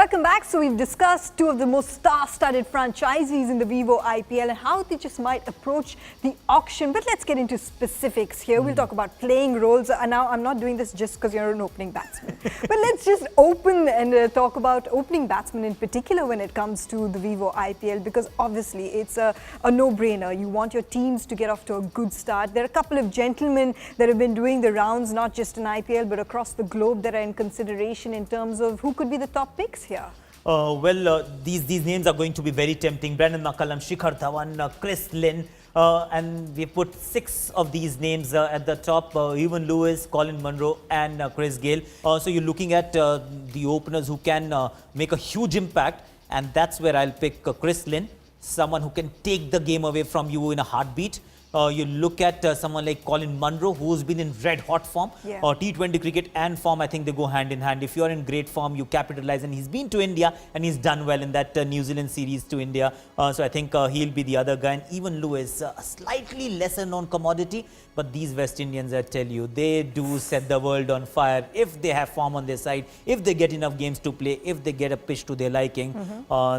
Welcome back. So we've discussed two of the most star-studded franchises in the Vivo IPL and how they just might approach the auction. But let's get into specifics here. We'll talk about playing roles. Now, I'm not doing this just because you're an opening batsman. But let's just open and talk about opening batsmen in particular when it comes to the Vivo IPL, because obviously it's a no-brainer. You want your teams to get off to a good start. There are a couple of gentlemen that have been doing the rounds, not just in IPL, but across the globe that are in consideration in terms of who could be the top picks here. These names are going to be very tempting. Brandon McCullum, Shikhar Dhawan, Chris Lynn, and we put 6 of these names at the top. Evan Lewis, Colin Munro and Chris Gayle. So you're looking at the openers who can make a huge impact, and that's where I'll pick Chris Lynn, someone who can take the game away from you in a heartbeat. You look at someone like Colin Munro, who's been in red-hot form. T20 cricket and form, I think they go hand in hand. If you're in great form, you capitalize. And he's been to India and he's done well in that New Zealand series to India. So I think he'll be the other guy. And even Lewis, a slightly lesser-known commodity. But these West Indians, I tell you, they do set the world on fire. If they have form on their side, if they get enough games to play, if they get a pitch to their liking,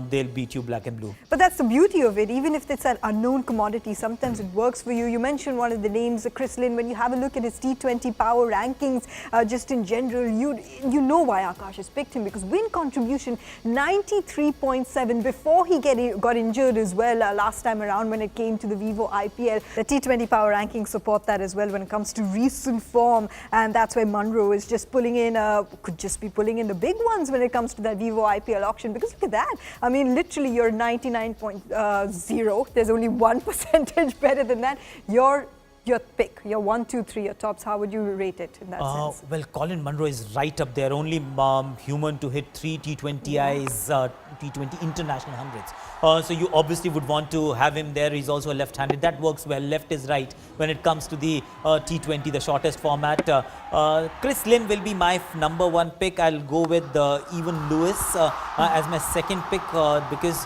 they'll beat you black and blue. But that's the beauty of it. Even if it's an unknown commodity, sometimes it works for you. You mentioned one of the names, Chris Lynn. When you have a look at his T20 power rankings, just in general, you know why Akash has picked him, because win contribution 93.7 before he got injured as well last time around when it came to the Vivo IPL. The T20 power rankings support that as well when it comes to recent form, and that's where Munro is just pulling in, could just be pulling in the big ones when it comes to that Vivo IPL auction, because look at that. I mean, literally you're 99.0. There's only 1% better than that. Your pick, your 1, 2, 3, your tops, how would you rate it in that sense? Well, Colin Munro is right up there, only human to hit 3 T20Is, T20 international hundreds. So you obviously would want to have him there. He's also a left-handed. That works well. Left is right when it comes to the T20, the shortest format. Chris Lynn will be my number 1 pick. I'll go with Evan Lewis as my second pick because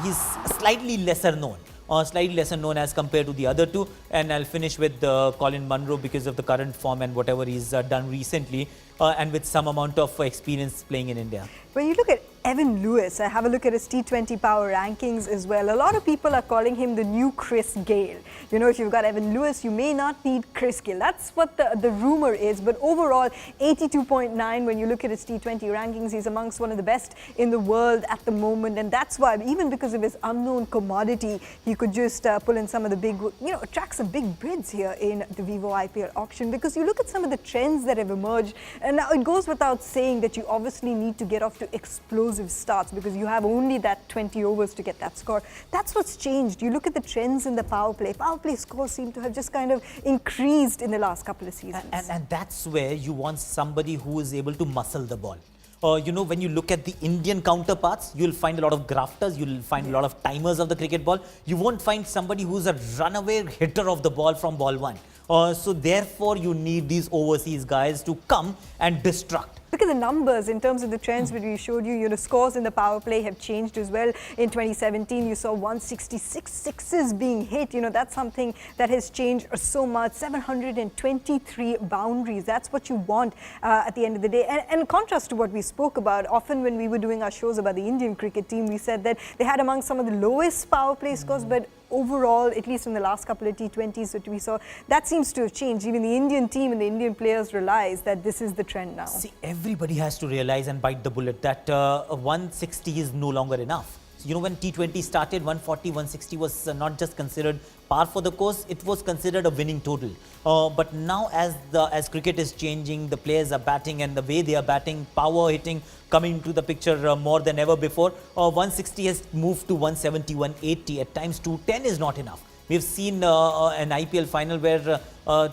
he's slightly lesser known. Slightly lesser known as compared to the other two, and I'll finish with Colin Munro because of the current form and whatever he's done recently, and with some amount of experience playing in India. When you look at Evan Lewis, I have a look at his T20 power rankings as well. A lot of people are calling him the new Chris Gayle. You know, if you've got Evan Lewis, you may not need Chris Gayle. That's what the rumor is. But overall, 82.9 when you look at his T20 rankings, he's amongst one of the best in the world at the moment. And that's why, even because of his unknown commodity, he could just pull in some of the big, attract some big bids here in the Vivo IPL auction. Because you look at some of the trends that have emerged, and now it goes without saying that you obviously need to get off to explosive starts because you have only that 20 overs to get that score. That's what's changed. You look at the trends in the power play. Power play scores seem to have just kind of increased in the last couple of seasons. And that's where you want somebody who is able to muscle the ball. When you look at the Indian counterparts, you'll find a lot of grafters, you'll find a lot of timers of the cricket ball. You won't find somebody who's a runaway hitter of the ball from ball 1. So therefore, you need these overseas guys to come and destruct. Look at the numbers in terms of the trends that we showed you. The scores in the power play have changed as well. In 2017, you saw 166 sixes being hit. That's something that has changed so much. 723 boundaries. That's what you want at the end of the day. And in contrast to what we spoke about, often when we were doing our shows about the Indian cricket team, we said that they had among some of the lowest power play scores, but overall, at least in the last couple of T20s that we saw, that seems to have changed. Even the Indian team and the Indian players realize that this is the trend now. See, everybody has to realize and bite the bullet that 160 is no longer enough. So, when T20 started, 140, 160 was not just considered par for the course, it was considered a winning total. But now as cricket is changing, the players are batting, and the way they are batting, power hitting coming into the picture more than ever before. 160 has moved to 170, 180. At times 210 is not enough. We've seen an IPL final where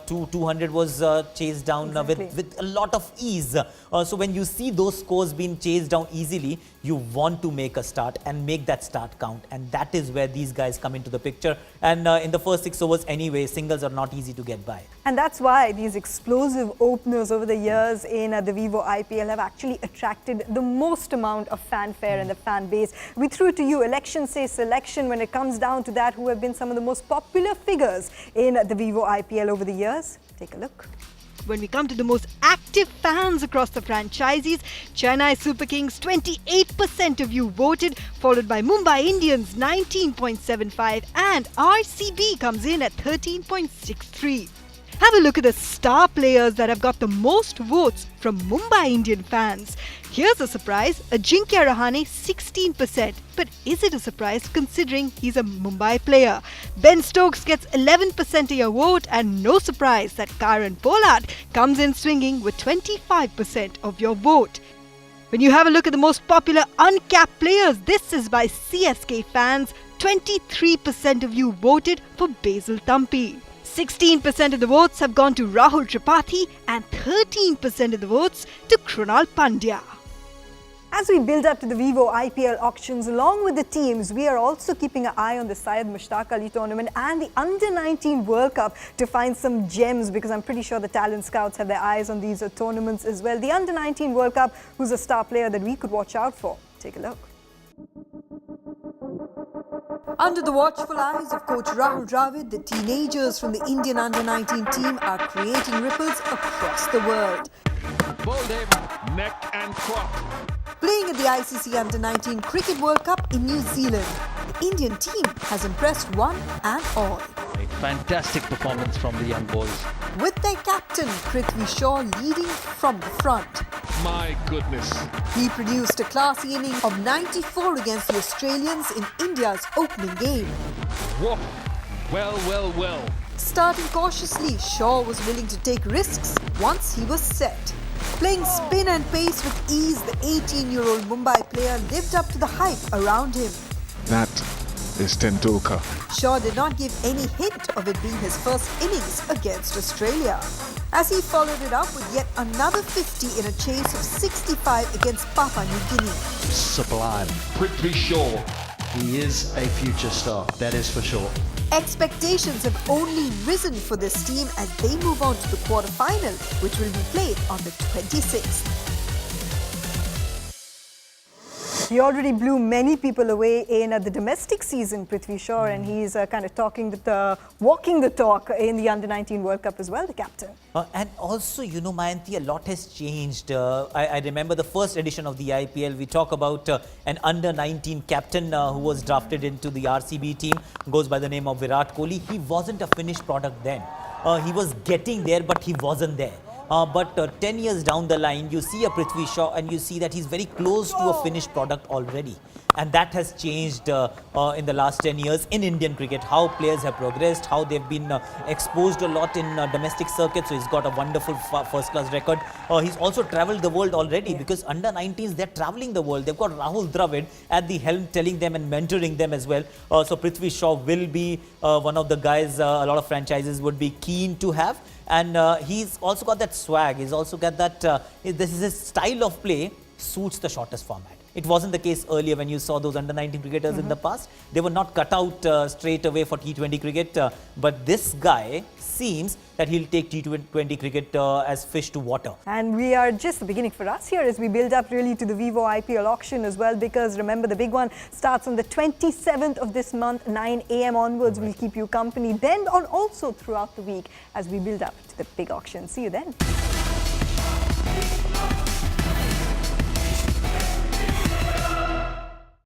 200 was chased down with a lot of ease. So when you see those scores being chased down easily, you want to make a start and make that start count. And that is where these guys come into the picture. And in the first 6 overs anyway, singles are not easy to get by. And that's why these explosive openers over the years in the Vivo IPL have actually attracted the most amount of fanfare in the fan base. We threw to you, election says selection, when it comes down to that, who have been some of the most popular figures in the Vivo IPL over the years. Take a look. when we come to the most active fans across the franchises, Chennai Super Kings 28% of you voted, followed by Mumbai Indians 19.75 and RCB comes in at 13.63. Have a look at the star players that have got the most votes from Mumbai Indian fans. Here's a surprise, Ajinkya Rahane 16%. But is it a surprise considering he's a Mumbai player? Ben Stokes gets 11% of your vote, and no surprise that Karan Pollard comes in swinging with 25% of your vote. When you have a look at the most popular uncapped players, this is by CSK fans. 23% of you voted for Basil Thampi. 16% of the votes have gone to Rahul Tripathi and 13% of the votes to Krunal Pandya. As we build up to the Vivo IPL auctions, along with the teams, we are also keeping an eye on the Syed Mushtaq Ali tournament and the Under-19 World Cup to find some gems, because I'm pretty sure the talent scouts have their eyes on these tournaments as well. The Under-19 World Cup, who's a star player that we could watch out for? Take a look. Under the watchful eyes of coach Rahul Dravid, the teenagers from the Indian Under-19 team are creating ripples across the world. Bowled him, neck and crop. Playing at the ICC Under-19 Cricket World Cup in New Zealand, the Indian team has impressed one and all. A fantastic performance from the young boys. With their captain Prithvi Shaw leading from the front. My goodness. He produced a classy inning of 94 against the Australians in India's opening game. Whoa. Well. Starting cautiously, Shaw was willing to take risks once he was set. Playing spin and pace with ease, the 18-year-old Mumbai player lived up to the hype around him. That is Tendulkar. Shaw did not give any hint of it being his first innings against Australia, as he followed it up with yet another 50 in a chase of 65 against Papua New Guinea. Sublime. Prithvi Shaw. He is a future star, that is for sure. Expectations have only risen for this team as they move on to the quarter-final, which will be played on the 26th. He already blew many people away in the domestic season, Prithvi Shaw, and he's kind of walking the talk in the Under-19 World Cup as well, the captain. And also, you know, Mayanti, a lot has changed. I remember the first edition of the IPL, we talk about an Under-19 captain who was drafted into the RCB team, goes by the name of Virat Kohli. He wasn't a finished product then. He was getting there, but he wasn't there. But 10 years down the line, you see a Prithvi Shaw and you see that he's very close to a finished product already. And that has changed in the last 10 years in Indian cricket, how players have progressed, how they've been exposed a lot in domestic circuits. So he's got a wonderful first-class record. He's also travelled the world already, because under-19s, they're travelling the world. They've got Rahul Dravid at the helm telling them and mentoring them as well. So Prithvi Shaw will be one of the guys a lot of franchises would be keen to have. And he's also got that swag. He's also got that, this is his style of play, suits the shortest format. It wasn't the case earlier when you saw those under-19 cricketers in the past. They were not cut out straight away for T20 cricket. But this guy seems that he'll take T20 cricket as fish to water. And we are just the beginning for us here as we build up really to the Vivo IPL auction as well, because remember the big one starts on the 27th of this month, 9 a.m. onwards. We'll keep you company then and also throughout the week as we build up to the big auction. See you then.